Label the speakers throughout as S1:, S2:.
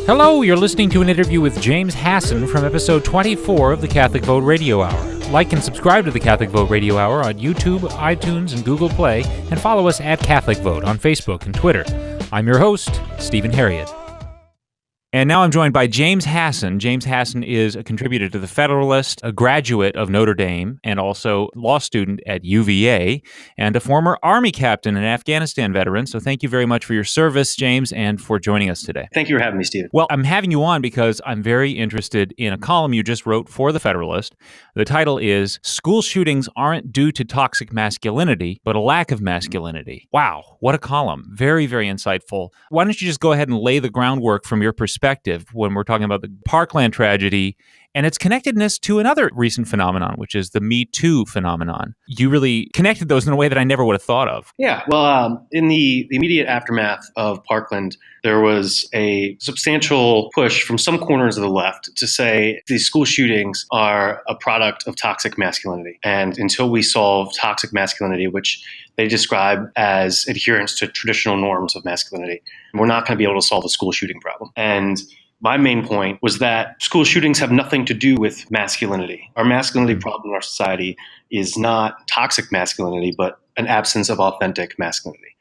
S1: Hello, you're listening to an interview with James Hasson from episode 24 of the Catholic Vote Radio Hour. Like and subscribe to the Catholic Vote Radio Hour on YouTube, iTunes, and Google Play, and follow us at Catholic Vote on Facebook and Twitter. I'm your host, Stephen Harriott. And now I'm joined by James Hasson. James Hasson is a contributor to The Federalist, a graduate of Notre Dame, and also law student at UVA, and a former Army captain and Afghanistan veteran. So thank you very much for your service, James, and for joining us today.
S2: Thank you for having me, Stephen.
S1: Well, I'm having you on because I'm very interested in a column you just wrote for The Federalist. The title is, School Shootings Aren't Due to Toxic Masculinity, but a Lack of Masculinity. Wow, what a column. Very, very insightful. Why don't you just go ahead and lay the groundwork from your perspective when we're talking about the Parkland tragedy and its connectedness to another recent phenomenon, which is the Me Too phenomenon. You really connected those in a way that I never would have thought of.
S2: Yeah, well, in the immediate aftermath of Parkland, there was a substantial push from some corners of the left to say these school shootings are a product of toxic masculinity. And until we solve toxic masculinity, which they describe as adherence to traditional norms of masculinity, we're not going to be able to solve the school shooting problem. And my main point was that school shootings have nothing to do with masculinity. Our masculinity problem in our society is not toxic masculinity, but an absence of authentic masculinity.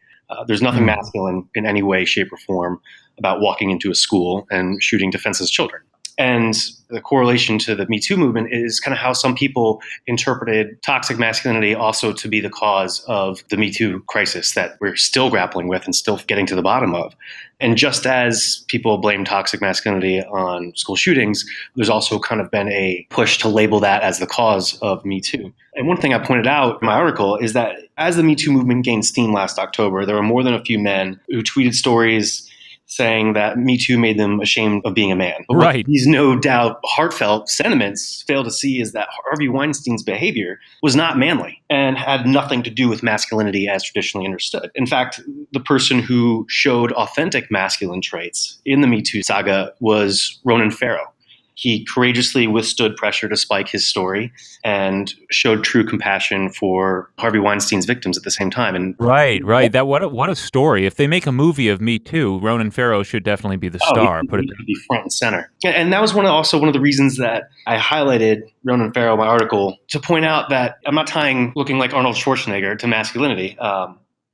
S2: There's nothing masculine in any way, shape, or form about walking into a school and shooting defenseless children. And the correlation to the Me Too movement is kind of how some people interpreted toxic masculinity also to be the cause of the Me Too crisis that we're still grappling with and still getting to the bottom of. And just as people blame toxic masculinity on school shootings, there's also kind of been a push to label that as the cause of Me Too. And one thing I pointed out in my article is that as the Me Too movement gained steam last October, there were more than a few men who tweeted stories saying that Me Too made them ashamed of being a man. But
S1: right.
S2: These no doubt heartfelt sentiments fail to see is that Harvey Weinstein's behavior was not manly and had nothing to do with masculinity as traditionally understood. In fact, the person who showed authentic masculine traits in the Me Too saga was Ronan Farrow. He courageously withstood pressure to spike his story and showed true compassion for Harvey Weinstein's victims at the same time. And
S1: Right. That what a story. If they make a movie of Me Too, Ronan Farrow should definitely be the star.
S2: He could be front and center. And that was also one of the reasons that I highlighted Ronan Farrow in my article, to point out that I'm not tying looking like Arnold Schwarzenegger to masculinity.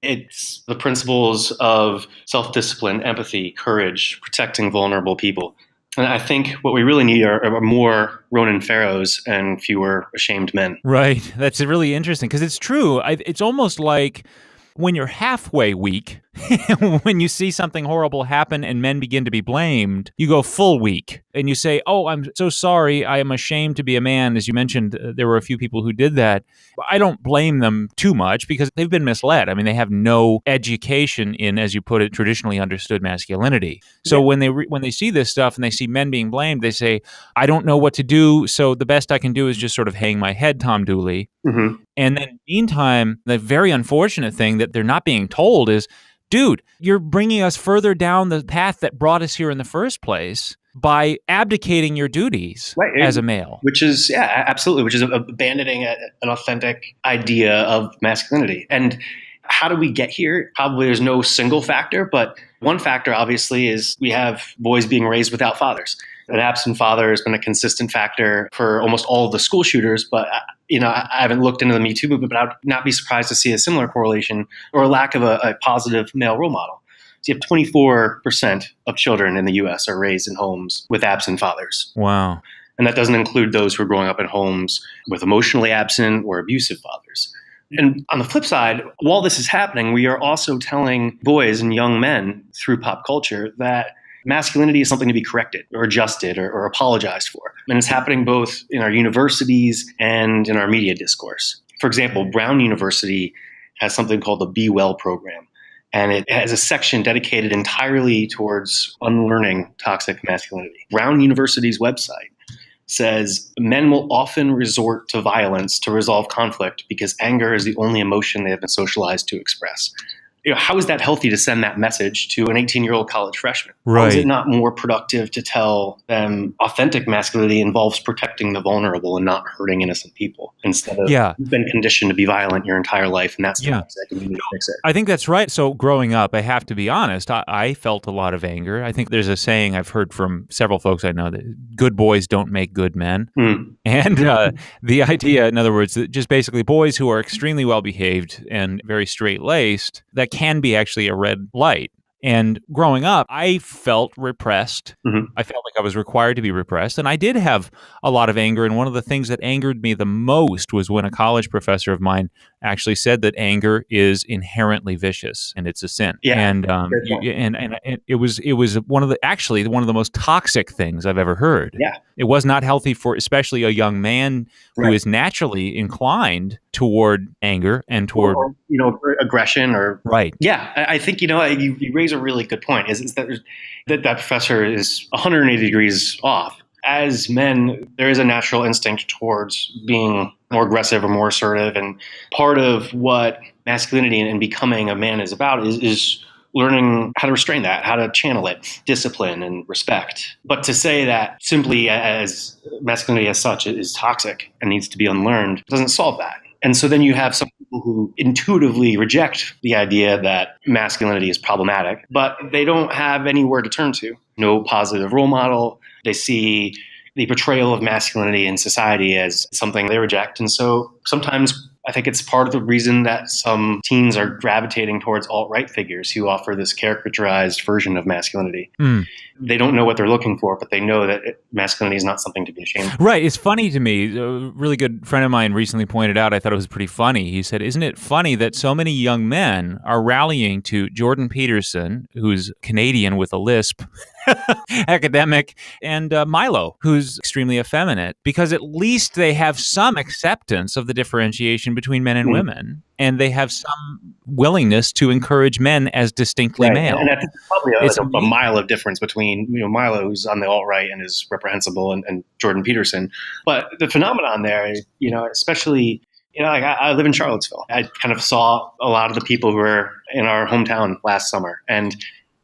S2: It's the principles of self-discipline, empathy, courage, protecting vulnerable people. And I think what we really need are more Ronan Farrows and fewer ashamed men.
S1: Right. That's really interesting because it's true. It's almost like when you're halfway weak, when you see something horrible happen and men begin to be blamed, you go full weak and you say, oh, I'm so sorry. I am ashamed to be a man. As you mentioned, there were a few people who did that. I don't blame them too much because they've been misled. I mean, they have no education in, as you put it, traditionally understood masculinity. So when they see this stuff and they see men being blamed, they say, I don't know what to do. So the best I can do is just sort of hang my head, Tom Dooley. Mm-hmm. And then meantime, the very unfortunate thing that they're not being told is, dude, you're bringing us further down the path that brought us here in the first place by abdicating your duties as a male.
S2: Which is, absolutely, which is abandoning an authentic idea of masculinity. And how do we get here? Probably there's no single factor, but one factor obviously is we have boys being raised without fathers. An absent father has been a consistent factor for almost all of the school shooters, but I haven't looked into the Me Too movement, but I would not be surprised to see a similar correlation or a lack of a positive male role model. So you have 24% of children in the U.S. are raised in homes with absent fathers.
S1: Wow.
S2: And that doesn't include those who are growing up in homes with emotionally absent or abusive fathers. And on the flip side, while this is happening, we are also telling boys and young men through pop culture that masculinity is something to be corrected or adjusted or apologized for. And it's happening both in our universities and in our media discourse. For example, Brown University has something called the Be Well program. And it has a section dedicated entirely towards unlearning toxic masculinity. Brown University's website says men will often resort to violence to resolve conflict because anger is the only emotion they have been socialized to express. how is that healthy to send that message to an 18-year-old college freshman?
S1: Right.
S2: How is it not more productive to tell them authentic masculinity involves protecting the vulnerable and not hurting innocent people, instead of you've been conditioned to be violent your entire life and that's toxic and you need to fix it?
S1: I think that's right. So growing up, I have to be honest, I felt a lot of anger. I think there's a saying I've heard from several folks I know that good boys don't make good men. And the idea, in other words, that just basically boys who are extremely well-behaved and very straight-laced, that can be actually a red light. And growing up, I felt repressed. I felt like I was required to be repressed. And I did have a lot of anger. And one of the things that angered me the most was when a college professor of mine actually said that anger is inherently vicious and it's a sin. And it was one of the most toxic things I've ever heard. It was not healthy for especially a young man who is naturally inclined toward anger and toward
S2: aggression or I think you raise a really good point. Is that professor is 180 degrees off. As men, there is a natural instinct towards being more aggressive or more assertive, and part of what masculinity and becoming a man is about is learning how to restrain that, how to channel it, discipline and respect. But to say that simply as masculinity as such is toxic and needs to be unlearned doesn't solve that. And so then you have some people who intuitively reject the idea that masculinity is problematic, but they don't have anywhere to turn to. No positive role model. They see the portrayal of masculinity in society as something they reject. And so sometimes I think it's part of the reason that some teens are gravitating towards alt-right figures who offer this caricaturized version of masculinity. They don't know what they're looking for, but they know that masculinity is not something to be ashamed of.
S1: Right. It's funny to me. A really good friend of mine recently pointed out, I thought it was pretty funny. He said, isn't it funny that so many young men are rallying to Jordan Peterson, who's Canadian with a lisp, academic, and Milo, who's extremely effeminate, because at least they have some acceptance of the differentiation between men and women, and they have some willingness to encourage men as distinctly male.
S2: And I think there's probably a mile of difference between Milo, who's on the alt-right and is reprehensible, and Jordan Peterson. But the phenomenon there, especially, I live in Charlottesville. I kind of saw a lot of the people who were in our hometown last summer, and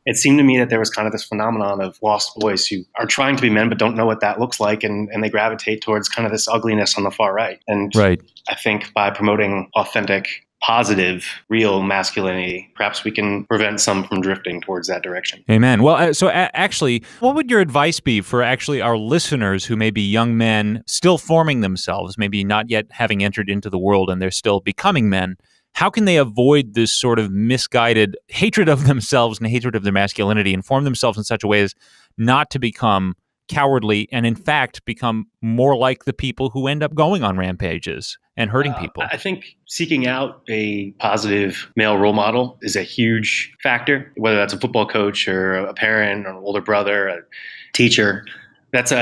S2: it seemed to me that there was kind of this phenomenon of lost boys who are trying to be men but don't know what that looks like, and they gravitate towards kind of this ugliness on the far right. And I think by promoting authentic, positive, real masculinity, perhaps we can prevent some from drifting towards that direction.
S1: Amen. Well, so actually, what would your advice be for actually our listeners who may be young men still forming themselves, maybe not yet having entered into the world and they're still becoming men? How can they avoid this sort of misguided hatred of themselves and hatred of their masculinity and form themselves in such a way as not to become cowardly and, in fact, become more like the people who end up going on rampages and hurting people?
S2: I think seeking out a positive male role model is a huge factor, whether that's a football coach or a parent or an older brother, a teacher. That's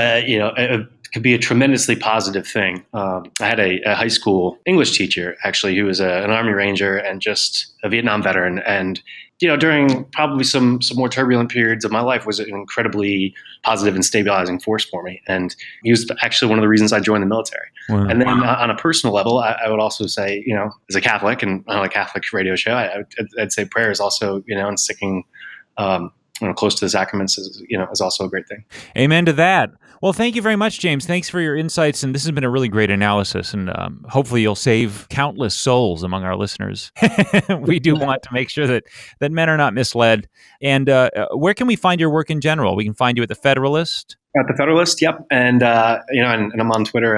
S2: could be a tremendously positive thing. I had a high school English teacher, actually, who was an Army Ranger and just a Vietnam veteran. And, during probably some more turbulent periods of my life, was an incredibly positive and stabilizing force for me. And he was actually one of the reasons I joined the military. Wow. And then on a personal level, I would also say, as a Catholic and on a Catholic radio show, I'd say prayer is also, and sticking close to the sacraments is also a great thing.
S1: Amen to that. Well, thank you very much, James. Thanks for your insights, and this has been a really great analysis, and hopefully you'll save countless souls among our listeners. We do want to make sure that men are not misled. And where can we find your work in general? We can find you at The Federalist.
S2: At The Federalist, yep. And and I'm on Twitter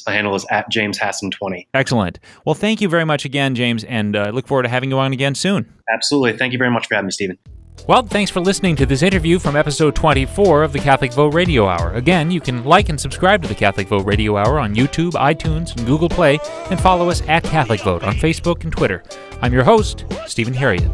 S2: my handle is @JamesHasson20.
S1: Excellent. Well, thank you very much again, James, and I look forward to having you on again soon.
S2: Absolutely. Thank you very much for having me, Stephen.
S1: Well, thanks for listening to this interview from episode 24 of the Catholic Vote Radio Hour. Again, you can like and subscribe to the Catholic Vote Radio Hour on YouTube, iTunes, and Google Play, and follow us at Catholic Vote on Facebook and Twitter. I'm your host, Stephen Harriet.